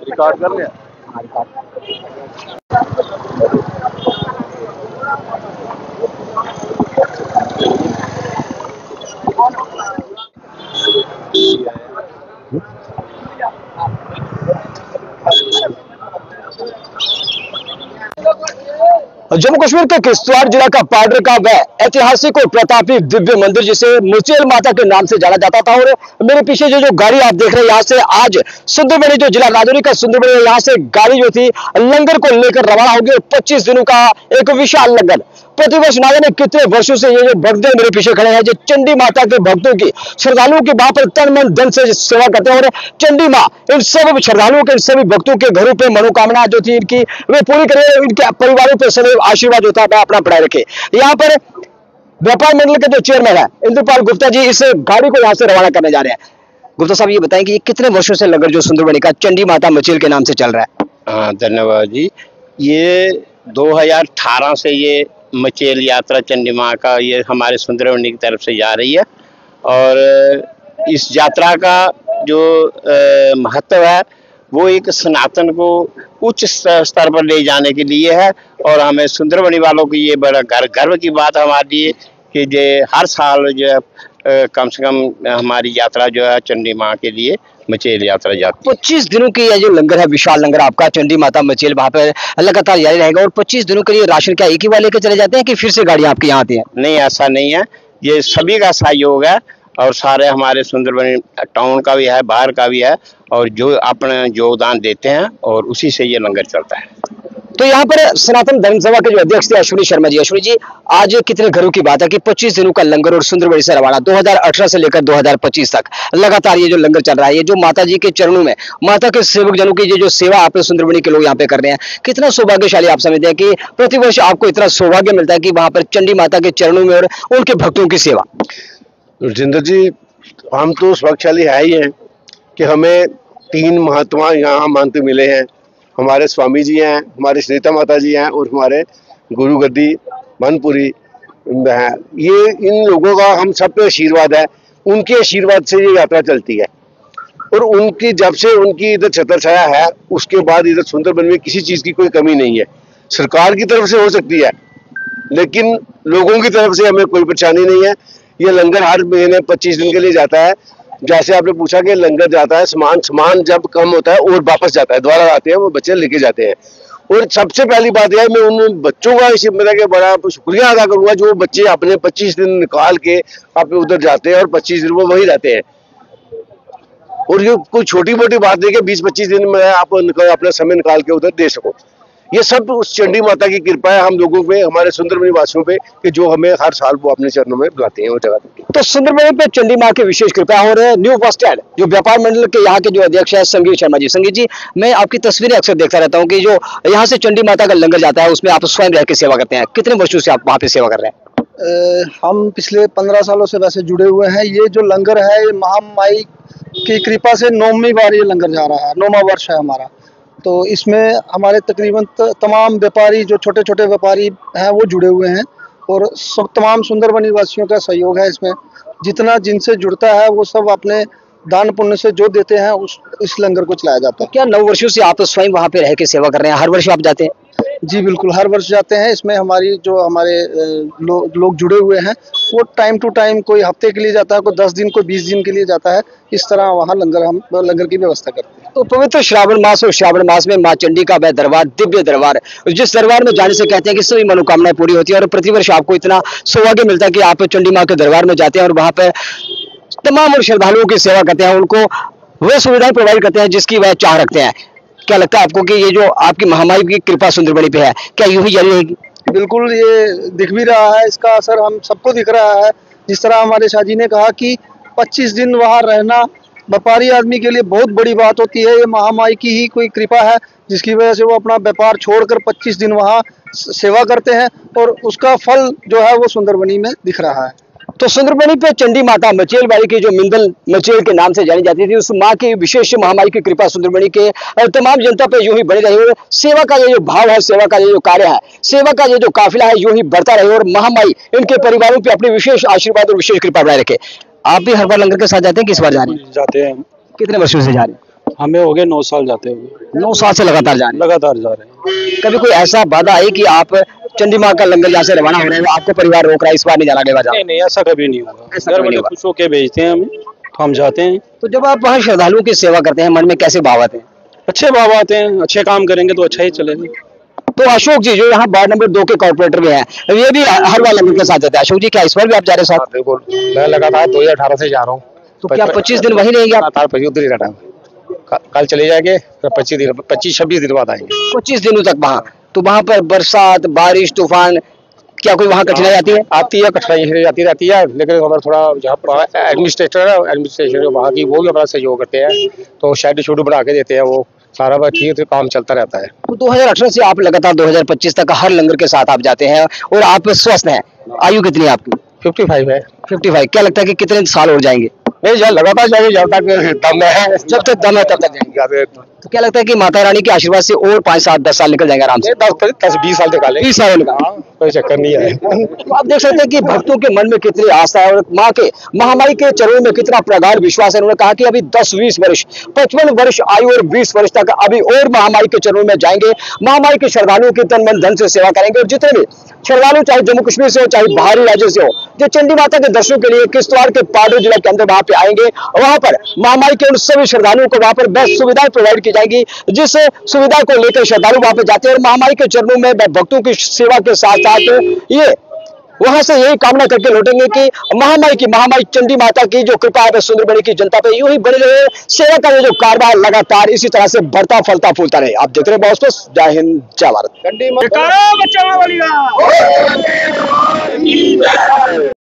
Record कर लिया। जम्मू कश्मीर के किश्तवाड़ जिला का पाडर का वह ऐतिहासिक और प्रतापी दिव्य मंदिर जिसे मुचेल माता के नाम से जाना जाता था। और मेरे पीछे जो गाड़ी आप देख रहे हैं, यहाँ से आज सुंदरबनी जो जिला राजौरी का सुंदरबनी, यहाँ से गाड़ी जो थी लंगर को लेकर रवाना होगी। और 25 दिनों का एक विशाल लंगर प्रतिवर्ष ना जाने कितने वर्षों से ये जो भक्त मेरे पीछे खड़े हैं, जो चंडी माता के भक्तों की, श्रद्धालुओं की वहां पर तन मन धन से सेवा करते हैं। और चंडी माँ इन सब श्रद्धालुओं के, इन सभी भक्तों के घरों पे मनोकामना जो थी इनकी वे पूरी करे, इनके परिवारों पर सदैव आशीर्वाद होता है अपना बनाए रखे। यहाँ पर व्यापार मंडल के जो चेयरमैन है इंद्रपाल गुप्ता जी इस गाड़ी को यहाँ से रवाना करने जा रहे हैं। गुप्ता साहब, ये बताएं कि ये कितने वर्षों से लंगर जो सुंदरबनी का चंडी माता मचेल के नाम से चल रहा है? हाँ, धन्यवाद जी। ये 2018 से ये मचेल यात्रा चंडी माँ का ये हमारे सुंदरबनी की तरफ से जा रही है। और इस यात्रा का जो महत्व है वो एक सनातन को उच्च स्तर पर ले जाने के लिए है। और हमें सुंदरबनी वालों की ये बड़ा गर्व की बात हमारे लिए कि ये हर साल जो है कम से कम हमारी यात्रा जो है चंडी माँ के लिए मचेल यात्रा जाती है। 25 दिनों की ये जो लंगर है, विशाल लंगर आपका चंडी माता मचेल वहां पर लगातार जारी रहेगा। और 25 दिनों के लिए राशन क्या एक ही बार लेकर चले जाते हैं कि फिर से गाड़ी आपके यहाँ आती है? नहीं, ऐसा नहीं है। ये सभी का सहयोग है और सारे हमारे सुंदरबनी टाउन का भी है, बाहर का भी है, और जो अपने योगदान देते हैं और उसी से ये लंगर चलता है। तो यहाँ पर सनातन धर्म सभा के जो अध्यक्ष थे अश्विनी शर्मा जी, अश्विनी जी आज कितने घरों की बात है कि 25 दिनों का लंगर और सुंदरबनी से रवाना 2018 से लेकर 2025 तक लगातार ये जो लंगर चल रहा है, ये जो माता जी के चरणों में माता के सेवक जनों की जो सेवा आप सुंदरबनी के लोग यहाँ पे कर रहे हैं, कितना सौभाग्यशाली आप समझते हैं कि प्रतिवर्ष आपको इतना सौभाग्य मिलता है कि वहां पर चंडी माता के चरणों में और उनके भक्तों की सेवा? जिंदर जी, हम तो सौभाग्यशाली है ही हैं कि हमें 3 महात्मा यहाँ मानते मिले हैं। हमारे स्वामी जी हैं, हमारे श्रीता माता जी हैं और हमारे गुरु गद्दी मनपुरी हैं। ये इन लोगों का हम सब पे आशीर्वाद है, उनके आशीर्वाद से ये यात्रा चलती है। और उनकी जब से उनकी इधर छत्र छाया है उसके बाद इधर सुंदरबन में किसी चीज की कोई कमी नहीं है। सरकार की तरफ से हो सकती है लेकिन लोगों की तरफ से हमें कोई परेशानी नहीं है। ये लंगर हर महीने 25 दिन के लिए जाता है। जैसे आपने पूछा कि लंगर जाता है, सामान जब कम होता है और वापस जाता है, दोबारा आते हैं वो बच्चे लेके जाते हैं। और सबसे पहली बात यह है, मैं उन बच्चों का इस मतलब बड़ा शुक्रिया अदा करूंगा जो बच्चे अपने 25 दिन निकाल के आप उधर जाते हैं और 25 दिन वो वही रहते हैं। और ये कोई छोटी मोटी बात नहीं कि 20-25 दिन में आप अपना समय निकाल के उधर दे सको। ये सब उस चंडी माता की कृपा है हम लोगों पे, हमारे सुंदरबनी वासियों पे, कि जो हमें हर साल वो अपने चरणों में बुलाते हैं वो जगह तक। तो सुंदरबनी पे चंडी माँ की विशेष कृपा हो रही है। न्यू बस स्टैंड जो व्यापार मंडल के यहाँ के जो अध्यक्ष है संगीत शर्मा जी, संगीत जी मैं आपकी तस्वीरें अक्सर देखता रहता हूँ कि जो यहाँ से चंडी माता का लंगर जाता है उसमें आप स्वयं रह के सेवा करते हैं। कितने वर्षों से आप वहाँ पे सेवा कर रहे हैं? हम पिछले 15 सालों से वैसे जुड़े हुए हैं। ये जो लंगर है ये महामाई की कृपा से 9वीं बार ये लंगर जा रहा है, 9वां वर्ष है हमारा। तो इसमें हमारे तकरीबन तमाम व्यापारी जो छोटे छोटे व्यापारी हैं वो जुड़े हुए हैं और सब तमाम सुंदरबनी वासियों का सहयोग है इसमें। जितना जिनसे जुड़ता है वो सब अपने दान पुण्य से जो देते हैं इस लंगर को चलाया जाता है। क्या 9 वर्षों से आप स्वयं वहाँ पे रह के सेवा कर रहे हैं? हर वर्ष आप जाते हैं? जी बिल्कुल, हर वर्ष जाते हैं। इसमें हमारी जो हमारे लोग जुड़े हुए हैं वो टाइम टू टाइम, कोई हफ्ते के लिए जाता है, कोई 10 दिन, कोई 20 दिन के लिए जाता है। इस तरह वहाँ हम लंगर की व्यवस्था करते हैं। तो पवित्र श्रावण मास और श्रावण मास में माँ चंडी का वह दरबार, दिव्य दरबार, जिस दरबार में जाने से कहते हैं कि सभी मनोकामनाएं पूरी होती है। और प्रतिवर्ष आपको इतना सौभाग्य मिलता है कि आप चंडी माँ के दरबार में जाते हैं और वहाँ पे तमाम श्रद्धालुओं की सेवा करते हैं, उनको वह सुविधाएं प्रोवाइड करते हैं जिसकी वह चाह रखते हैं। क्या लगता है आपको कि ये जो आपकी महामाई की कृपा सुंदरबनी पे है, क्या यूं ही जारी रहेगी? बिल्कुल, ये दिख भी रहा है, इसका असर हम सबको दिख रहा है। जिस तरह हमारे शाह जी ने कहा कि 25 दिन वहाँ रहना व्यापारी आदमी के लिए बहुत बड़ी बात होती है। ये महामाई की ही कोई कृपा है जिसकी वजह से वो अपना व्यापार छोड़कर 25 दिन वहाँ सेवा करते हैं और उसका फल जो है वो सुंदरबनी में दिख रहा है। तो सुंदरबनी पे चंडी माता मचेल बाड़ी की जो मिंदल मचेल के नाम से जानी जाती थी, उस माँ की विशेष महामाई की कृपा सुंदरबनी के तमाम जनता पे यूं ही बनी रही। और सेवा का ये जो भाव है, सेवा का ये जो कार्य है, सेवा का ये जो काफिला है यूं ही बढ़ता रहे और महामाई इनके परिवारों पे अपनी विशेष आशीर्वाद और विशेष कृपा बनाए रखे। आप भी हर बार लंगर के साथ जाते हैं, किस बार जा रहे हैं? जाते हैं हम। कितने वर्षों से जा रहे हैं? हमें हो गए 9 साल जाते हुए। 9 साल से लगातार जा रहे लगातार जा रहे हैं। हैं। कभी कोई ऐसा बाधा आई कि आप चंडी माँ का लंगर यहाँ से रवाना हो रहे हैं, आपको परिवार रोक रहा है इस बार नहीं जाना, अगली बार जाना? नहीं ऐसा कभी नहीं होगा। ऐसा घर कभी नहीं वाले होगा। खुश होके भेजते हैं हमें, तो हम जाते हैं। तो जब आप वहाँ श्रद्धालुओं की सेवा करते हैं, मन में कैसे भाव आते हैं? अच्छे भाव आते हैं, अच्छे काम करेंगे तो अच्छा ही चलेगा। तो अशोक जी जो यहाँ वार्ड नंबर 2 के कॉर्पोरेटर में हैं, ये भी हर बार लंगर के साथ जाते हैं। अशोक जी क्या इस बार भी आप जा रहे हैं साथ? बिल्कुल, मैं लगातार 2018 से जा रहा हूँ। तो क्या 25 दिन वहीं रहेंगे आप? लगातार 25 दिन रहना है। कल चले जाएंगे, फिर 25-26 दिन बाद आएंगे। 25 दिनों तक वहाँ, तो वहाँ पर बरसात, बारिश, तूफान, क्या कोई वहाँ कठिनाई आती है? आती है, कठिनाई आती रहती है, लेकिन हमारा थोड़ा जहाँ पर एडमिनिस्ट्रेटर है, एडमिनिस्ट्रेशन वहाँ की वो भी हमारा सहयोग करते हैं, तो शेड शुड बना के देते हैं, वो सारा बात ठीक है, काम चलता रहता है। तो 2018 से आप लगातार 2025 तक हर लंगर के साथ आप जाते हैं और आप स्वस्थ हैं। आयु कितनी है आपकी? 55 है। 55। क्या लगता है कि कितने साल और जाएंगे? नहीं जब लगातार जाएंगे, जब तक दम है, जब तक दम है तब तक जाएंगे। तो क्या लगता है कि माता रानी के आशीर्वाद से और 5, 7, 10 साल निकल जाएंगे आराम से? 10-20 साल निकाले, 20 साल निकाल। कोई चक्कर नहीं है। तो आप देख सकते हैं कि भक्तों के मन में कितनी आस्था है और माँ के महामाई के चरणों में कितना प्रगाढ़ विश्वास है। उन्होंने कहा कि अभी 10-20 वर्ष, 55 वर्ष आयु और 20 वर्ष तक अभी और महामाई के चरणों में जाएंगे। महामाई के श्रद्धालुओं की तन मन धन से सेवा करेंगे और जितने भी श्रद्धालु चाहे जम्मू कश्मीर से हो, चाहे बाहरी राज्य से हो, जो चंडी माता के दर्शनों के लिए किश्तवाड़ के पाडू जिला के अंदर वहां पे आएंगे, वहां पर महामाई के उन सभी श्रद्धालुओं को वहां पर बेस्ट सुविधाएं प्रोवाइड की जाएंगी, जिस सुविधा को लेकर श्रद्धालु वहां पे जाते हैं और महामाई के चरणों में भक्तों की सेवा के साथ साथ ये वहां से यही कामना करके लौटेंगे कि महामाई चंडी माता की जो कृपा है सुंदरबनी की जनता पे यूं ही बनी रहे, सेवा का ये जो कारभार लगातार इसी तरह से बढ़ता फलता फूलता रहे। आप देख रहे हैं बॉस, जय हिंद जय भारत।